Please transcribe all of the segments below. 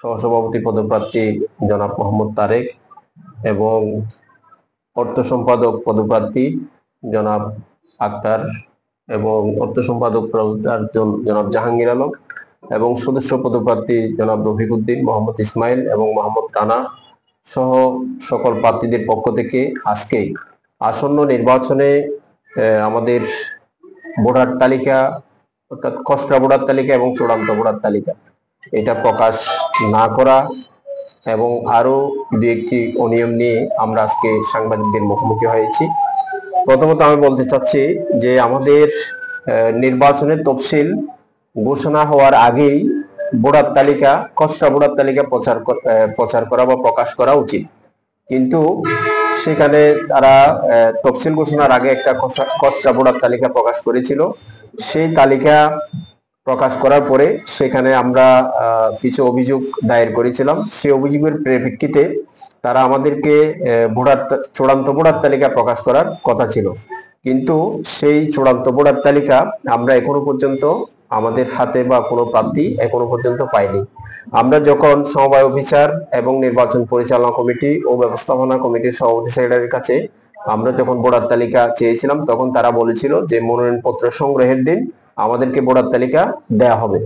সহসভাপতি পদপ্রার্থী জনাব মোহাম্মদ তারেক এবং অর্থ সম্পাদক পদপ্রার্থী জনাব আক্তার এবং অর্থ সম্পাদক জনাব জাহাঙ্গীর আলম এবং সদস্য পদপ্রার্থী জনাব রফিক উদ্দিন, মোহাম্মদ ইসমাইল এবং মোহাম্মদ রানা সহ সকল প্রার্থীদের পক্ষ থেকে আজকে আসন্ন নির্বাচনে আমাদের ভোটার তালিকা অর্থাৎ খসড়া ভোটার তালিকা এবং চূড়ান্ত ভোটার তালিকা এটা প্রকাশ না করা এবং আরো দু একটি অনিয়ম নিয়ে আমরা আজকে সাংবাদিকদের মুখোমুখি হয়েছি। প্রথমত আমি বলতে চাচ্ছি যে আমাদের নির্বাচনের তফসিল ঘোষণা হওয়ার আগেই ভোটার তালিকা খসড়া ভোটার তালিকা প্রচার করা বা প্রকাশ করা উচিত, কিন্তু সেখানে তারা তফসিল ঘোষণার আগে একটা খসড়া ভোটার তালিকা প্রকাশ করেছিল। সেই তালিকা প্রকাশ করার পরে সেখানে আমরা কিছু অভিযোগ দায়ের করেছিলাম। সেই অভিযোগের পরিপ্রেক্ষিতে তারা আমাদেরকে চূড়ান্ত ভোটার তালিকা প্রকাশ করার কথা ছিল, কিন্তু সেই চূড়ান্ত ভোটার তালিকা আমরা এখনো পর্যন্ত আমাদের হাতে বা কোনো প্রার্থী এখনো পর্যন্ত পাইনি। আমরা যখন সমবায় অফিসার এবং নির্বাচন পরিচালনা কমিটি ও ব্যবস্থাপনা কমিটির সভাপতি সেক্রেটারির কাছে আমরা যখন ভোটার তালিকা চেয়েছিলাম, তখন তারা বলেছিল যে মনোনয়নপত্র সংগ্রহের দিন আমাদেরকে ভোটার তালিকা দেয়া হবে।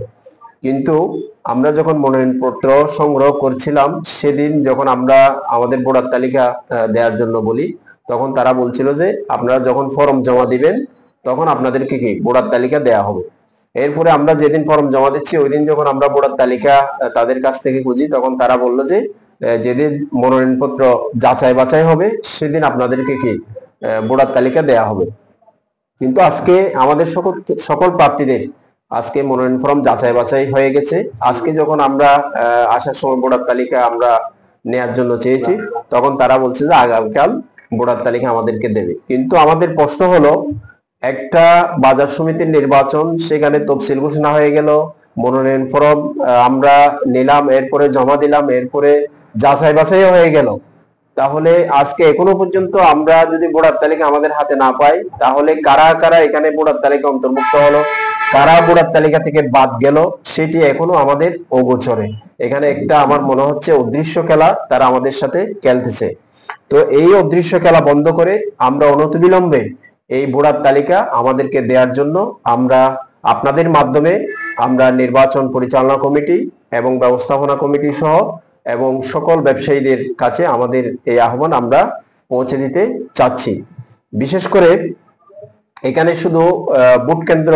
কিন্তু আমরা যখন মনোনয়নপত্র সংগ্রহ করছিলাম সেদিন যখন আমরা আমাদের ভোটার তালিকা দেওয়ার জন্য বলি, তখন তারা বলছিল যে আপনারা যখন ফর্ম জমা দিবেন তখন আপনাদেরকে কি ভোটার তালিকা দেয়া হবে। এরপরে আমরা যেদিন ফর্ম জমা দিচ্ছি ওই দিন যখন আমরা ভোটার তালিকা তাদের কাছ থেকে খুঁজি, তখন তারা বলল যে যেদিন মনোনয়নপত্র যাচাই বাছাই হবে সেদিন আপনাদেরকে কি ভোটার তালিকা দেয়া হবে। কিন্তু আজকে আমাদের সকল প্রার্থীদের আজকে মনোনয়ন ফর্ম যাচাই বাছাই হয়ে গেছে। আজকে যখন আমরা আসার সময় ভোটার তালিকা আমরা নেয়ার জন্য চেয়েছি, তখন তারা বলছে যে আগামীকাল ভোটার তালিকা আমাদেরকে দেবে। কিন্তু আমাদের প্রশ্ন হলো, একটা বাজার সমিতির নির্বাচন, সেখানে তফসিল ঘোষণা হয়ে গেল, মনোনয়ন ফর্ম আমরা নিলাম, এরপরে জমা দিলাম, এরপরে যাচাই বাছাই হয়ে গেল, তাহলে আজকে এখনো পর্যন্ত আমরা যদি ভোটার তালিকা আমাদের হাতে না পাই, তাহলে কারা কারা এখানে ভোটার তালিকা অন্তর্ভুক্ত হলো, কারা ভোটার তালিকা থেকে বাদ গেল, সেটি এখনো আমাদের অগোচরে। এখানে একটা আমার মনে হচ্ছে অদৃশ্য খেলা তারা আমাদের সাথে খেলতেছে। তো এই অদৃশ্য খেলা বন্ধ করে আমরা অনতিবিলম্বে এই ভোটার তালিকা আমাদেরকে দেওয়ার জন্য আমরা আপনাদের মাধ্যমে আমরা নির্বাচন পরিচালনা কমিটি এবং ব্যবস্থাপনা কমিটি সহ এবং সকল ব্যবসায়ীদের কাছে আমাদের এই আহ্বান আমরা পৌঁছে দিতে চাচ্ছি। বিশেষ করে এখানে শুধু ভোট কেন্দ্র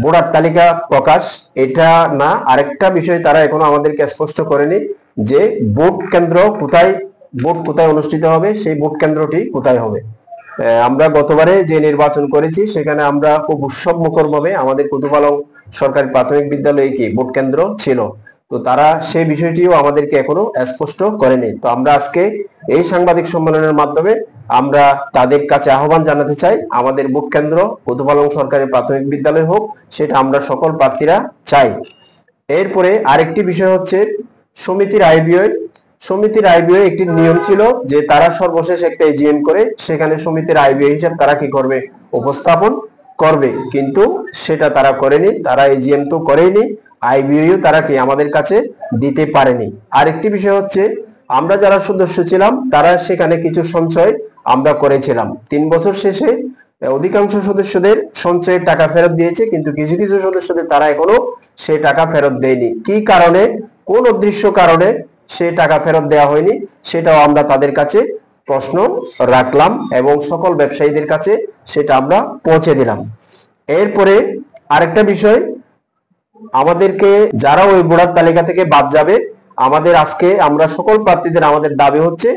ভোটার তালিকা প্রকাশ এটা না, আরেকটা বিষয় তারা এখনো আমাদেরকে স্পষ্ট করেনি যে ভোট কেন্দ্র কোথায়, ভোট কোথায় অনুষ্ঠিত হবে, সেই ভোট কেন্দ্রটি কোথায় হবে। আমরা গতবারে যে নির্বাচন করেছি সেখানে আমরা খুব উৎসব মুখর ভাবে আমাদের কুতুপালং সরকারি প্রাথমিক বিদ্যালয়ে কি ভোট কেন্দ্র ছিল, তো তারা সেই বিষয়টিও আমাদেরকে এখনো স্পষ্ট করেনি। তো আমরা আজকে এই সাংবাদিক সম্মেলনের মাধ্যমে আমরা তাদের কাছে আহ্বান জানাতে চাই, আমাদের ভোট কেন্দ্র কুতুপালং সরকারি প্রাথমিক বিদ্যালয় হোক, সেটা আমরা সকল প্রার্থীরা চাই। এরপরে আরেকটি বিষয় হচ্ছে সমিতির আয় ব্যয়। সমিতির আয় ব্যয় একটি নিয়ম ছিল যে তারা সর্বশেষ একটা এজিএম করে সেখানে সমিতির আয় ব্যয় হিসাব তারা কি করবে, উপস্থাপন করবে, কিন্তু সেটা তারা করেনি। তারা এজিএম তো করেনি, আয় ব্যয়ও তারা কি আমাদের কাছে দিতে পারেনি। আরেকটি বিষয় হচ্ছে আমরা যারা সদস্য ছিলাম তারা সেখানে কিছু সঞ্চয় আমরা করেছিলাম। 3 বছর শেষে অধিকাংশ সদস্যদের সঞ্চয়ের টাকা ফেরত দিয়েছে, কিন্তু কিছু কিছু সদস্যদের তারা এখনো সেই টাকা ফেরত দেয়নি। কি কারণে, কোন অদৃশ্য কারণে সে টাকা ফেরত দেওয়া হয়নি, সেটাও আমরা তাদের কাছে প্রশ্ন রাখলাম এবং সকল ব্যবসায়ীদের কাছে সেটা আমরা পৌঁছে দিলাম। এরপরে আরেকটা বিষয়, আমাদেরকে যারা ওই ভোটার তালিকা থেকে বাদ যাবে, আমাদের আজকে আমরা সকল প্রার্থীদের আমাদের দাবি হচ্ছে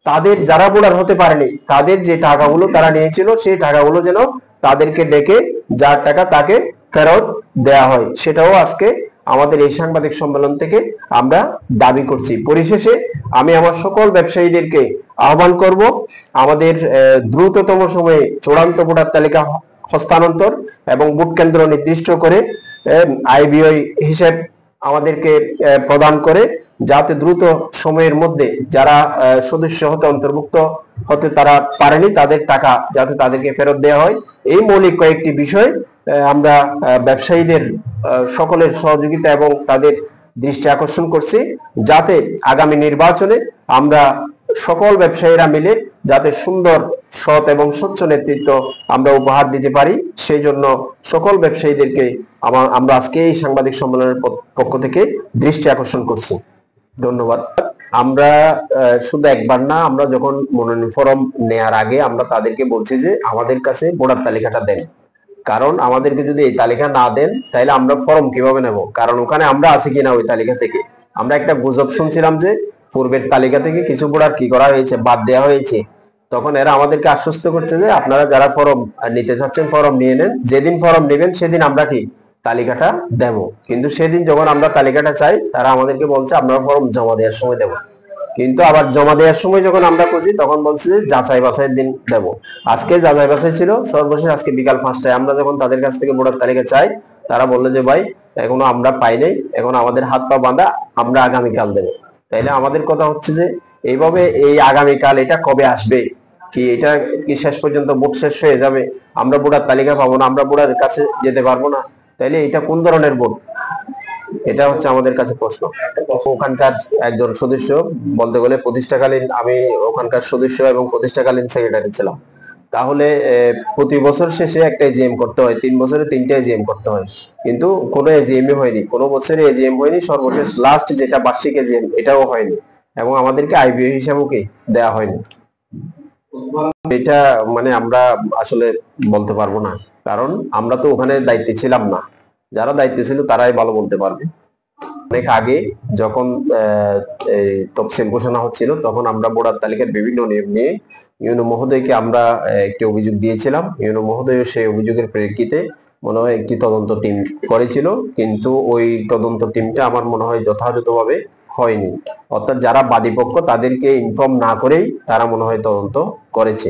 তাদের যারা ভোটার হতে পারেনি তাদের যে টাকাগুলো তারা নিয়েছিল সেই টাকাগুলো যেন তাদেরকে ডেকে যার টাকা তাকে ফেরত দেয়া হয়, সেটাও আজকে আমাদের এই সাংবাদিক সম্মেলন থেকে আমরা দাবি করছি। পরিশেষে আমি আমার সকল ব্যবসায়ীদেরকে আহ্বান করব, আমাদের দ্রুততম সময়ে চূড়ান্ত ভোটার তালিকা হস্তান্তর এবং ভোট কেন্দ্র নির্দিষ্ট করে আয় ব্যয় হিসেব আমাদেরকে প্রদান করে, যাতে দ্রুত সময়ের মধ্যে যারা সদস্য হতে অন্তর্ভুক্ত হতে তারা পারেনি তাদের টাকা যাতে তাদেরকে ফেরত দেওয়া হয়। এই মৌলিক কয়েকটি বিষয় আমরা ব্যবসায়ীদের সকলের সহযোগিতা এবং তাদের দৃষ্টি আকর্ষণ করছি, যাতে আগামী নির্বাচনে আমরা সকল ব্যবসায়ীরা মিলে যাতে সুন্দর, সৎ এবং স্বচ্ছ নেতৃত্ব আমরা উপহার দিতে পারি, সেই জন্য সকল ব্যবসায়ীদেরকে আমরা আজকে এই সাংবাদিক সম্মেলনের পক্ষ থেকে দৃষ্টি আকর্ষণ করছি। ধন্যবাদ। আমরা শুধু একবার না, আমরা যখন মনোনয়ন ফরম নেয়ার আগে আমরা তাদেরকে বলছি যে আমাদের কাছে ভোটার তালিকাটা দেন, কারণ আমাদেরকে যদি এই তালিকা না দেন তাহলে আমরা ফর্ম কিভাবে নেব, কারণ ওখানে আমরা আছি কিনা ওই তালিকা থেকে। আমরা একটা গুজব শুনছিলাম যে পূর্বের তালিকা থেকে কিছু ভোটার কি করা হয়েছে, বাদ দেওয়া হয়েছে। তখন এরা আমাদেরকে আশ্বস্ত করছে যে আপনারা যারা ফর্ম নিতে চাচ্ছেন ফর্ম নিয়ে নেন, যেদিন ফর্ম নেবেন সেদিন আমরা কি তালিকাটা দেব। কিন্তু সেদিন যখন আমরা তালিকাটা চাই তারা আমাদেরকে বলছে আপনারা ফর্ম জমা দেওয়ার সময় দেব, কিন্তু আবার জমা দেওয়ার সময় যখন আমরা খুঁজি তখন বলছে যে যাচাই বাছাইয়ের দিন দেব। আজকে যাচাই বাছাই ছিল সর্বশেষ আজকে বিকাল 5টায়। আমরা যখন তাদের কাছ থেকে ভোটার তালিকা চাই তারা বললো যে ভাই এখনো আমরা পাই নাই, এখন আমাদের হাত পা বাঁধা, আমরা আগামীকাল দেবো। তাইলে আমাদের কথা হচ্ছে যে এইভাবে এই আগামীকাল এটা কবে আসবে, কি এটা কি শেষ পর্যন্ত ভোট শেষ হয়ে যাবে, আমরা ভোটার তালিকা পাবো না, আমরা ভোটারের কাছে যেতে পারবো না, তাইলে এটা কোন ধরনের ভোট? এটা হচ্ছে আমাদের কাছে প্রশ্ন। ওখানকার একজন সদস্য, বলতে গেলে প্রতিষ্ঠাকালীন, আমি ওখানকার সদস্য এবং প্রতিষ্ঠাকালীন সেক্রেটারি ছিলাম। তাহলে প্রতি বছর শেষে একটা এজিএম করতে হয়, 3 বছরে 3টা এজিএম করতে হয়, কিন্তু কোনো এজিএম হয়নি, কোনো বছরে এজিএম হয়নি। সর্বশেষ লাস্ট যেটা বার্ষিক এজিএম এটাও হয়নি, এবং আমাদেরকে আইবিও হিসাবেও কি দেওয়া হয়নি। এটা মানে আমরা আসলে বলতে পারবো না, কারণ আমরা তো ওখানে দায়িত্বে ছিলাম না, যারা দায়িত্বে ছিল তারাই ভালো বলতে পারবে। অনেক আগে যখন তফসিল ঘোষণা হচ্ছিল তখন আমরা ভোটার তালিকার বিভিন্ন নিয়ম নিয়ে ইউনো মহোদয়কে আমরা একটি অভিযোগ দিয়েছিলাম। ইউনো মহোদয় সেই অভিযোগের প্রেক্ষিতে মনে হয় একটি তদন্ত টিম করেছিল, কিন্তু ওই তদন্ত টিমটা আমার মনে হয় যথাযথভাবে হয়নি, অর্থাৎ যারা বাদীপক্ষ তাদেরকে ইনফর্ম না করেই তারা মনে হয় তদন্ত করেছে।